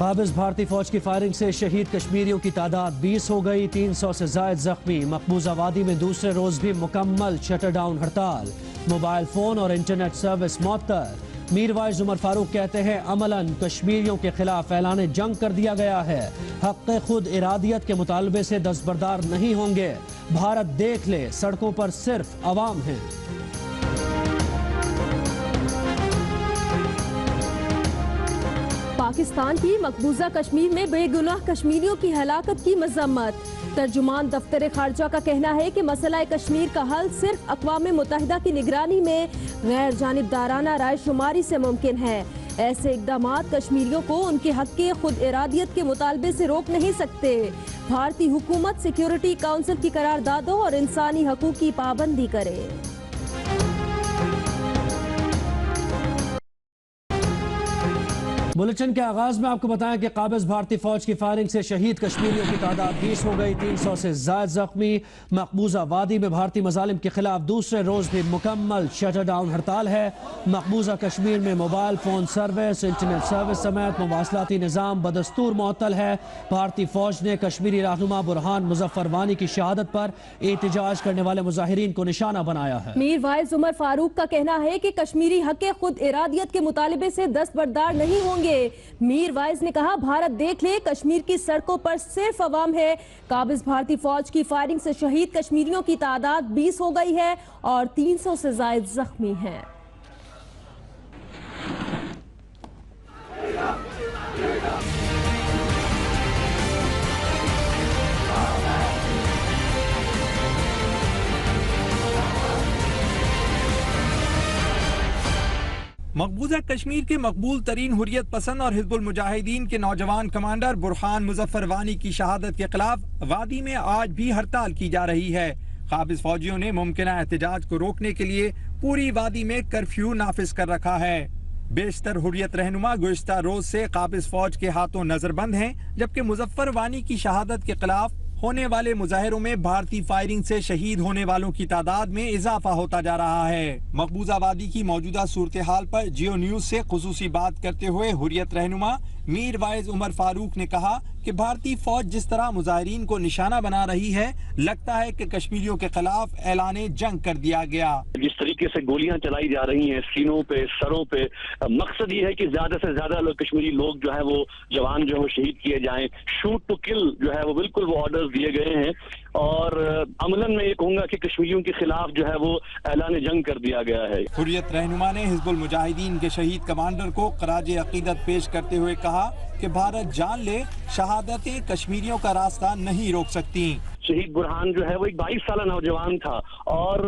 قابض بھارتی فوج کی فائرنگ سے شہید کشمیریوں کی تعداد 20 ہو گئی، 300 سے زائد زخمی۔ مقبوضہ وادی میں دوسرے روز بھی مکمل شٹر ڈاؤن ہڑتال، موبائل فون اور انٹرنیٹ سروس معطل۔ میر وائز عمر فاروق کہتے ہیں عملاً کشمیریوں کے خلاف اعلان جنگ کر دیا گیا ہے، حق خود ارادیت کے مطالبے سے دستبردار نہیں ہوں گے۔ بھارت دیکھ لے، سڑکوں پر صرف عوام ہیں۔ پاکستان کی مقبوضہ کشمیر میں بے گناہ کشمیریوں کی ہلاکت کی مذمت۔ ترجمان دفتر خارجہ کا کہنا ہے کہ مسئلہ کشمیر کا حل صرف اقوام متحدہ کی نگرانی میں غیر جانبدارانہ رائے شماری سے ممکن ہے۔ ایسے اقدامات کشمیریوں کو ان کے حق کے خود ارادیت کے مطالبے سے روک نہیں سکتے۔ بھارتی حکومت سیکیورٹی کونسل کی قراردادوں اور انسانی حقوق کی پابندی کرے۔ بلٹن کے آغاز میں آپ کو بتائیں کہ قابض بھارتی فوج کی فائرنگ سے شہید کشمیریوں کی تعداد 20 ہو گئی، 300 سے زائد زخمی۔ مقبوضہ وادی میں بھارتی مظالم کے خلاف دوسرے روز بھی مکمل شٹر ڈاؤن ہڑتال ہے۔ مقبوضہ کشمیر میں mobile phone service, internet service سمیت مواصلاتی نظام بدستور معطل ہے۔ بھارتی فوج نے کشمیری رہنما برہان مظفر وانی کی شہادت پر احتجاج کرنے والے مظاہرین کو نشانہ بنایا ہے۔ میر وائز عمر فاروق کا کہنا ہے کہ کشمیری حق خود ارادیت کے مطالبے سے دستبردار نہیں ہوں گے۔ میر وائز نے کہا بھارت دیکھ لے، کشمیر کی سڑکوں پر صرف عوام ہے۔ قابض بھارتی فوج کی فائرنگ سے شہید کشمیریوں کی تعداد 20 ہو گئی ہے اور 300 سے زائد زخمی ہیں۔ مقبوضہ کشمیر کے مقبول ترین حریت پسند اور حزب المجاہدین کے نوجوان کمانڈر برہان مظفر وانی کی شہادت کے خلاف وادی میں آج بھی ہڑتال کی جا رہی ہے۔ قابض فوجیوں نے ممکنہ احتجاج کو روکنے کے لیے پوری وادی میں کرفیو نافذ کر رکھا ہے۔ بیشتر حریت رہنما گزشتہ روز سے قابض فوج کے ہاتھوں نظر بند ہیں، جبکہ مظفر وانی کی شہادت کے خلاف ہونے والے مظاہروں میں بھارتی فائرنگ سے شہید ہونے والوں کی تعداد میں اضافہ ہوتا جا رہا ہے۔ مقبوضہ وادی کی موجودہ صورتحال پر جیو نیوز سے خصوصی بات کرتے ہوئے حریت رہنما میر وائز عمر فاروق نے کہا کہ بھارتی فوج جس طرح مظاہرین کو نشانہ بنا رہی ہے، لگتا ہے کہ کشمیریوں کے خلاف اعلان جنگ کر دیا گیا۔ جس طریقے سے گولیاں چلائی جا رہی ہیں سینوں پہ، سروں پہ، مقصد یہ ہے کہ زیادہ سے زیادہ کشمیری لوگ جو ہے وہ جوان جو ہے شہید کیے جائیں۔ شوٹ ٹو کل جو ہے وہ بالکل وہ آرڈر دیے گئے ہیں، اور عملاً میں یہ کہوں گا کہ کشمیریوں کے خلاف جو ہے وہ اعلان جنگ کر دیا گیا ہے۔ حریت رہنما نے حزب المجاہدین کے شہید کمانڈر کو خراج عقیدت پیش کرتے ہوئے کہا کہ بھارت جان لے، شہادتیں کشمیریوں کا راستہ نہیں روک سکتی۔ شہید برہان جو ہے وہ ایک 22 سالہ نوجوان تھا، اور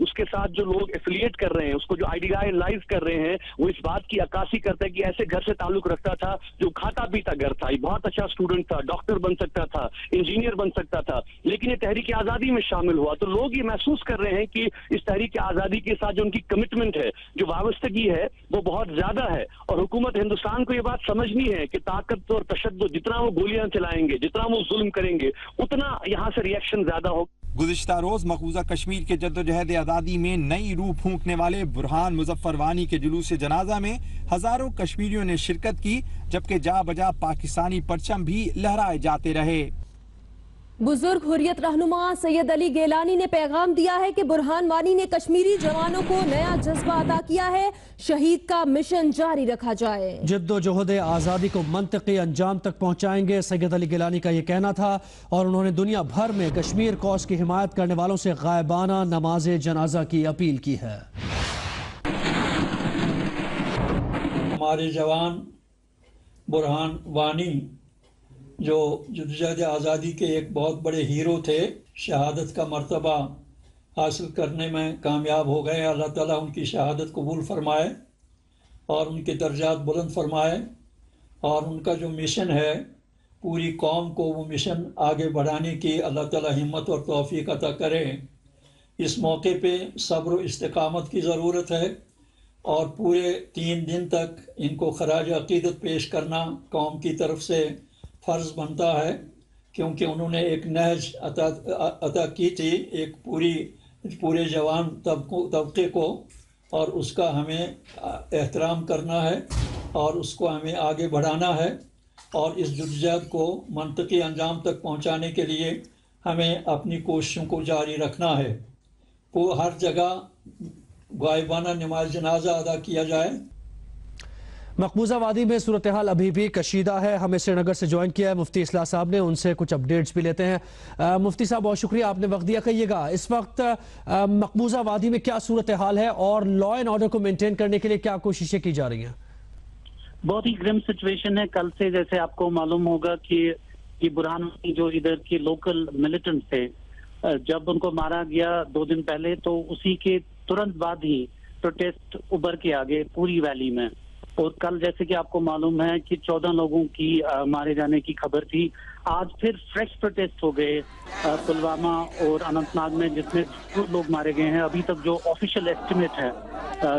اس کے ساتھ جو لوگ ایفیلیٹ کر رہے ہیں، اس کو جو آئیڈیالائز کر رہے ہیں، وہ اس بات کی عکاسی کرتا ہے کہ ایسے گھر سے تعلق رکھتا تھا جو کھاتا پیتا گھر تھا، یہ بہت اچھا اسٹوڈنٹ تھا، ڈاکٹر بن سکتا تھا، انجینئر بن سکتا تھا، لیکن یہ تحریک آزادی میں شامل ہوا تو لوگ یہ محسوس کر رہے ہیں کہ اس تحریک آزادی کے ساتھ جو ان کی کمٹمنٹ ہے، جو وابستگی ہے، وہ بہت زیادہ ہے، اور حکومت ہندوستان کو یہ بات سمجھنی ہے کہ طاقت اور تشدد، جتنا وہ گولیاں چلائیں گے، جتنا وہ ظلم کریں گے، اتنا یہاں سے ریئیکشن زیادہ ہو۔ گزشتہ روز مقبوضہ کشمیر کے جدوجہد آزادی میں نئی روح پھونکنے والے برہان مظفر وانی کے جلوس جنازہ میں ہزاروں کشمیریوں نے شرکت کی، جبکہ جا بجا پاکستانی پرچم بھی لہرائے جاتے رہے۔ بزرگ حریت رہنما سید علی گیلانی نے پیغام دیا ہے کہ برہان وانی نے کشمیری جوانوں کو نیا جذبہ عطا کیا ہے، شہید کا مشن جاری رکھا جائے۔ جد و جہد آزادی کو منطقی انجام تک پہنچائیں گے، سید علی گیلانی کا یہ کہنا تھا، اور انہوں نے دنیا بھر میں کشمیر کوز کی حمایت کرنے والوں سے غائبانہ نماز جنازہ کی اپیل کی ہے۔ ہمارے جوان برہان وانی جو جدوجہد آزادی کے ایک بہت بڑے ہیرو تھے، شہادت کا مرتبہ حاصل کرنے میں کامیاب ہو گئے۔ اللہ تعالیٰ ان کی شہادت قبول فرمائے اور ان کے درجات بلند فرمائے، اور ان کا جو مشن ہے پوری قوم کو وہ مشن آگے بڑھانے کی اللہ تعالیٰ ہمت اور توفیق عطا کرے۔ اس موقع پہ صبر و استقامت کی ضرورت ہے، اور پورے 3 دن تک ان کو خراج عقیدت پیش کرنا قوم کی طرف سے فرض بنتا ہے، کیونکہ انہوں نے ایک نہج عطا کی تھی ایک پورے جوان طبقے کو، اور اس کا ہمیں احترام کرنا ہے اور اس کو ہمیں آگے بڑھانا ہے، اور اس جدوجہد کو منطقی انجام تک پہنچانے کے لیے ہمیں اپنی کوششوں کو جاری رکھنا ہے۔ کو ہر جگہ غائبانہ نماز جنازہ ادا کیا جائے۔ مقبوضہ وادی میں صورتحال ابھی بھی کشیدہ ہے۔ ہمیں سری نگر سے جوائن کیا ہے مفتی اصلاح صاحب نے، ان سے کچھ اپڈیٹس بھی لیتے ہیں۔ مفتی صاحب بہت شکریہ، آپ نے وقت دیا۔ کہیے گا اس وقت مقبوضہ وادی میں کیا صورتحال ہے اور لا اینڈ آرڈر کو مینٹین کرنے کے لیے کیا کوششیں کی جا رہی ہیں؟ بہت ہی گرم سچویشن ہے۔ کل سے جیسے آپ کو معلوم ہوگا کہ یہ برہان وانی جو ادھر کے لوکل ملیٹنٹ تھے، جب ان کو مارا گیا 2 دن پہلے، تو اسی کے ترنت بعد ہی پروٹیسٹ ابھر کے آگے پوری ویلی میں، اور کل جیسے کہ آپ کو معلوم ہے کہ 14 لوگوں کی مارے جانے کی خبر تھی۔ آج پھر فریش پروٹیسٹ ہو گئے پلوامہ اور اننت ناگ میں، جس میں لوگ مارے گئے ہیں۔ ابھی تک جو آفیشیل ایسٹیمیٹ ہے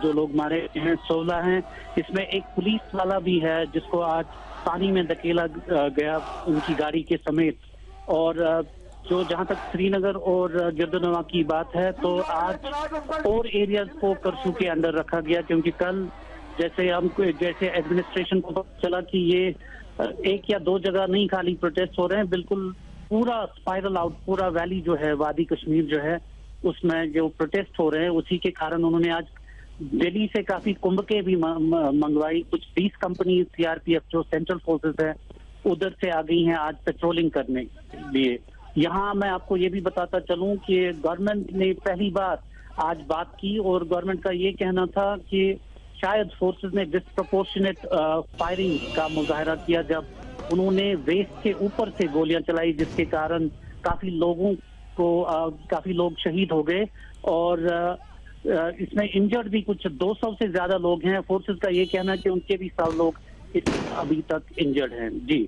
جو لوگ مارے ہیں 16 ہیں۔ اس میں ایک پولیس والا بھی ہے جس کو آج پانی میں دھکیلا گیا ان کی گاڑی کے سمیت۔ اور جو جہاں تک سری نگر اور گردنوا کی بات ہے، تو آج اور ایریاز کو کرفیو کے اندر رکھا گیا، کیونکہ کل جیسے ایڈمنسٹریشن کو پتہ چلا کہ یہ 1 یا 2 جگہ نہیں خالی پروٹیسٹ ہو رہے ہیں، بالکل پورا اسپائرل آؤٹ، پورا ویلی جو ہے، وادی کشمیر جو ہے، اس میں جو پروٹیسٹ ہو رہے ہیں، اسی کے کارن انہوں نے آج دہلی سے کافی کمبکیں بھی منگوائی۔ کچھ 20 کمپنیز CRPF جو سینٹرل فورسز ہے ادھر سے آ گئی ہیں آج پیٹرولنگ کرنے کے لیے۔ یہاں میں آپ کو یہ بھی بتاتا چلوں کہ گورنمنٹ نے پہلی بار آج بات کی، اور گورنمنٹ کا یہ کہنا تھا کہ شاید فورسز نے ڈسپرپورشنیٹ فائرنگ کا مظاہرہ کیا جب انہوں نے ویسٹ کے اوپر سے گولیاں چلائی، جس کے کارن کافی لوگ شہید ہو گئے، اور اس میں انجرڈ بھی کچھ 200 سے زیادہ لوگ ہیں۔ فورسز کا یہ کہنا ہے کہ ان کے بھی 100 لوگ ابھی تک انجرڈ ہیں۔ جی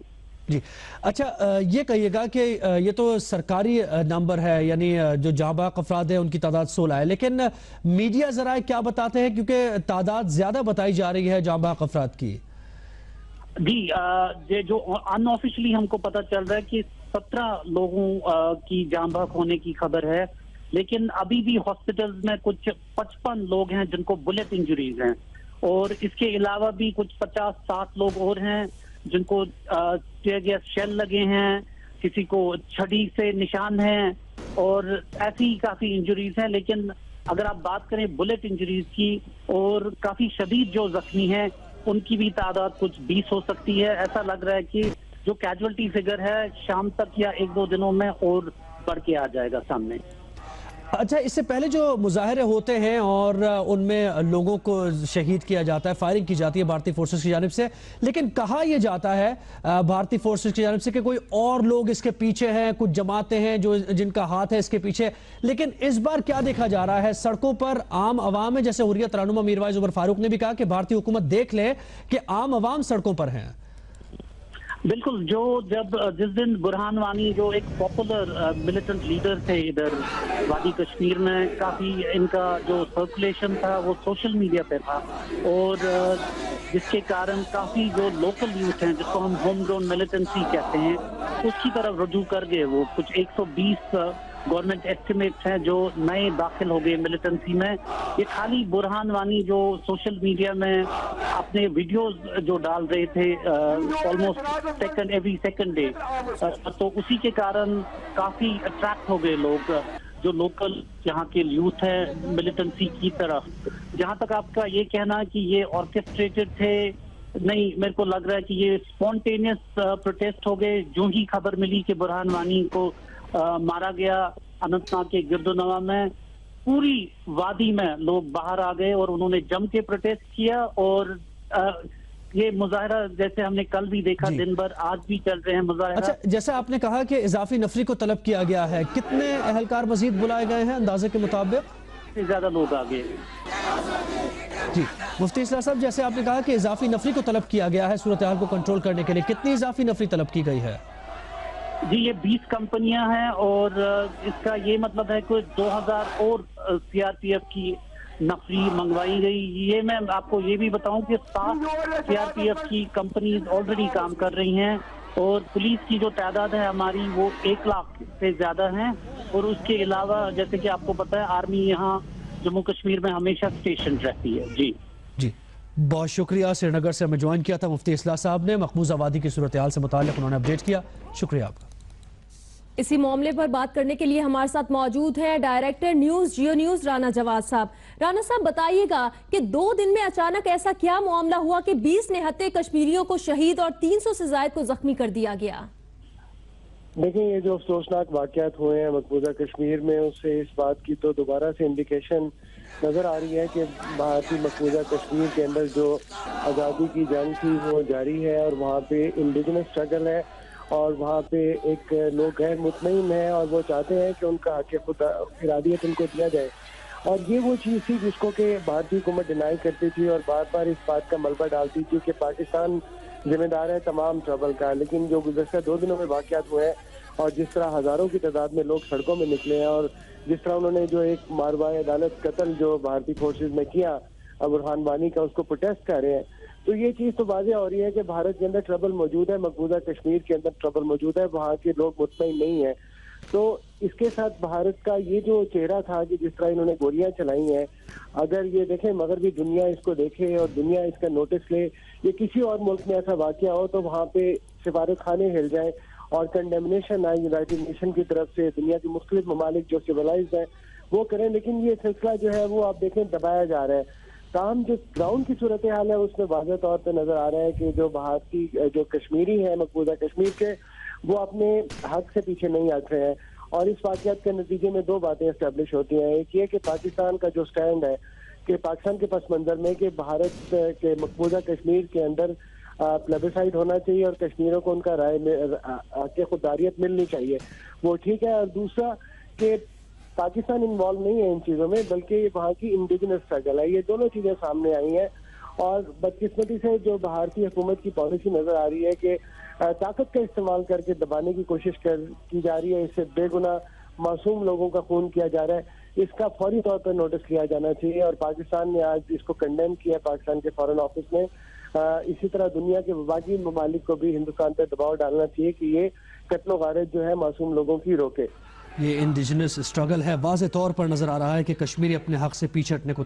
اچھا، یہ کہیے گا کہ یہ تو سرکاری نمبر ہے، یعنی جو جاں بحق افراد ہیں ان کی تعداد 16 ہے، لیکن میڈیا ذرائع کیا بتاتے ہیں؟ کیونکہ تعداد زیادہ بتائی جا رہی ہے جاں بحق افراد کی۔ جی، جو ان آفیشلی ہم کو پتہ چل رہا ہے کہ 17 لوگوں کی جاں بحق ہونے کی خبر ہے، لیکن ابھی بھی ہاسپٹلز میں کچھ 55 لوگ ہیں جن کو بلٹ انجریز ہیں، اور اس کے علاوہ بھی کچھ 50-60 لوگ اور ہیں جن کو ٹیئر گیس شیل لگے ہیں، کسی کو چھڑی سے نشان ہیں، اور ایسی کافی انجریز ہیں۔ لیکن اگر آپ بات کریں بلٹ انجریز کی، اور کافی شدید جو زخمی ہیں ان کی بھی تعداد کچھ 20 ہو سکتی ہے۔ ایسا لگ رہا ہے کہ جو کیجولٹی فگر ہے شام تک یا 1-2 دنوں میں اور بڑھ کے آ جائے گا سامنے۔ اچھا، اس سے پہلے جو مظاہرے ہوتے ہیں اور ان میں لوگوں کو شہید کیا جاتا ہے، فائرنگ کی جاتی ہے بھارتی فورسز کی جانب سے، لیکن کہا یہ جاتا ہے بھارتی فورسز کی جانب سے کہ کوئی اور لوگ اس کے پیچھے ہیں، کچھ جماعتیں ہیں جن کا ہاتھ ہے اس کے پیچھے، لیکن اس بار کیا دیکھا جا رہا ہے؟ سڑکوں پر عام عوام ہے، جیسے حریت رہنما میروائز عمر فاروق نے بھی کہا کہ بھارتی حکومت دیکھ لے کہ عام عوام سڑکوں پر ہیں۔ بالکل، جس دن برہان وانی جو ایک پاپولر ملیٹنٹ لیڈر تھے ادھر وادی کشمیر میں، کافی ان کا جو سرکولیشن تھا وہ سوشل میڈیا پہ تھا، اور جس کے کارن کافی جو لوکل یوتھ ہیں جس کو ہم ہوم گراؤنڈ ملیٹنسی کہتے ہیں، اس کی طرف رجوع کر گئے۔ وہ کچھ 120 گورنمنٹ ایسٹیمیٹس ہیں جو نئے داخل ہو گئے ملیٹنسی میں۔ یہ خالی برہان وانی جو سوشل میڈیا میں اپنے ویڈیوز جو ڈال رہے تھے آلموسٹ ایوری سیکنڈ ڈے، تو اسی کے کارن کافی اٹریکٹ ہو گئے لوگ جو لوکل یہاں کے یوتھ ہے ملیٹنسی کی طرف۔ جہاں تک آپ کا یہ کہنا ہے کہ یہ آرکیسٹریٹڈ تھے، نہیں، میرے کو لگ رہا ہے کہ یہ اسپونٹینیس پروٹیسٹ ہو گئے۔ جو ہی خبر ملی کہ برہان وانی کو مارا گیا اننت ناگ کے گردنوا میں، پوری وادی میں لوگ باہر آ گئے اور انہوں نے جم کے پروٹیسٹ کیا، اور یہ مظاہرہ جیسے ہم نے کل بھی دیکھا دن بھر، آج بھی چل رہے ہیں مظاہرہ۔ اچھا، جیسا آپ نے کہا کہ اضافی نفری کو طلب کیا گیا ہے، کتنے اہلکار مزید بلائے گئے ہیں اندازے کے مطابق؟ سے زیادہ لوگ آ گئے۔ جی مفتی اصلاح صاحب، جیسے آپ نے کہا کہ اضافی نفری کو طلب کیا گیا ہے صورتحال کو کنٹرول کرنے کے لیے، کتنی اضافی نفری طلب کی گئی ہے؟ جی، یہ 20 کمپنیاں ہیں، اور اس کا یہ مطلب ہے کہ 2000 اور CRPF کی نفری منگوائی گئی۔ یہ میں آپ کو یہ بھی بتاؤں کہ 7 CRPF کی کمپنیز آلریڈی کام کر رہی ہیں، اور پولیس کی جو تعداد ہے ہماری وہ 1 لاکھ سے زیادہ ہیں، اور اس کے علاوہ جیسے کہ آپ کو پتہ ہے آرمی یہاں جموں کشمیر میں ہمیشہ اسٹیشن رہتی ہے۔ جی بہت شکریہ. سری نگر سے ہمیں جوائن کیا تھا مفتی اصلاح صاحب نے. مقبوضہ وادی کی صورتحال سے متعلق انہوں نے اپڈیٹ کیا. شکریہ آپ کا. اسی معاملے پر بات کرنے کے لیے ہمارے ساتھ موجود ہیں director news Geo news Rana Jawad صاحب. رانا صاحب بتائیے گا کہ 2 دن میں اچانک ایسا کیا معاملہ ہوا کہ 20 نہتے کشمیریوں کو شہید اور 300 سے زائد کو زخمی کر دیا گیا؟ دیکھیں یہ جو افسوسناک واقعات ہوئے ہیں مقبوضہ کشمیر میں، اس سے اس بات کی تو دوبارہ سے انڈیکیشن نظر آ رہی ہے کہ بھارتی مقبوضہ کشمیر کے اندر جو آزادی کی جنگ تھی وہ جاری ہے، اور وہاں پہ انڈیجنس اسٹرگل ہے، اور وہاں پہ ایک لوگ غیر مطمئن ہیں اور وہ چاہتے ہیں کہ ان کا حق خود ارادیت ان کو دیا جائے. اور یہ وہ چیز تھی جس کو کہ بھارتی حکومت ڈینائی کرتی تھی اور بار بار اس بات کا ملبہ ڈالتی تھی کہ پاکستان ذمہ دار ہے تمام ٹربل کا. لیکن جو گزشتہ 2 دنوں میں واقعات ہوئے ہیں اور جس طرح ہزاروں کی تعداد میں لوگ سڑکوں میں نکلے ہیں، اور جس طرح انہوں نے جو ایک ماروائے عدالت قتل جو بھارتی فورسز میں کیا برہان وانی کا، اس کو پروٹیسٹ کر رہے ہیں، تو یہ چیز تو واضح ہو رہی ہے کہ بھارت کے اندر ٹربل موجود ہے، مقبوضہ کشمیر کے اندر ٹربل موجود ہے، وہاں کے لوگ مطمئن نہیں ہیں. تو اس کے ساتھ بھارت کا یہ جو چہرہ تھا کہ جس طرح انہوں نے گولیاں چلائی ہیں، اگر یہ دیکھیں مغربی دنیا اس کو دیکھے اور دنیا اس کا نوٹس لے، یہ کسی اور ملک میں ایسا واقعہ ہو تو وہاں پہ سفارت خانے ہل جائیں اور کنڈیمنیشن آئے یونائٹڈ نیشن کی طرف سے، دنیا کے مختلف ممالک جو سویلائزڈ ہیں وہ کریں. لیکن یہ سلسلہ جو ہے وہ آپ دیکھیں دبایا جا رہا ہے. تاہم جو گراؤنڈ کی صورتحال ہے اس میں واضح طور پہ نظر آ رہا ہے کہ جو بھارتی جو کشمیری ہیں مقبوضہ کشمیر کے، وہ اپنے حق سے پیچھے نہیں ہٹ رہے ہیں. اور اس واقعات کے نتیجے میں 2 باتیں اسٹیبلش ہوتی ہیں. ایک یہ کہ پاکستان کا جو سٹینڈ ہے کہ پاکستان کے پس منظر میں کہ بھارت کے مقبوضہ کشمیر کے اندر پلیبیسائڈ ہونا چاہیے اور کشمیریوں کو ان کا رائے خودداریت ملنی چاہیے، وہ ٹھیک ہے. اور دوسرا کہ پاکستان انوالو نہیں ہے ان چیزوں میں، بلکہ یہ وہاں کی انڈیجنس اسٹرگل ہے. یہ دونوں چیزیں سامنے آئی ہیں، اور بدقسمتی سے جو بھارتی حکومت کی پالیسی نظر آ رہی ہے کہ طاقت کا استعمال کر کے دبانے کی کوشش کی جا رہی ہے، اس سے بے گناہ معصوم لوگوں کا خون کیا جا رہا ہے، اس کا فوری طور پر نوٹس لیا جانا چاہیے. اور پاکستان نے آج اس کو کنڈیم کیا، پاکستان کے فارن آفس نے. اسی طرح دنیا کے باقی ممالک کو بھی ہندوستان پہ دباؤ ڈالنا چاہیے کہ یہ قتل و غارت جو ہے معصوم لوگوں کی روکے. یہ انڈیجنس اسٹرگل ہے. واضح طور پر نظر آ رہا ہے کہ کشمیری اپنے حق سے پیچھے ہٹنے کو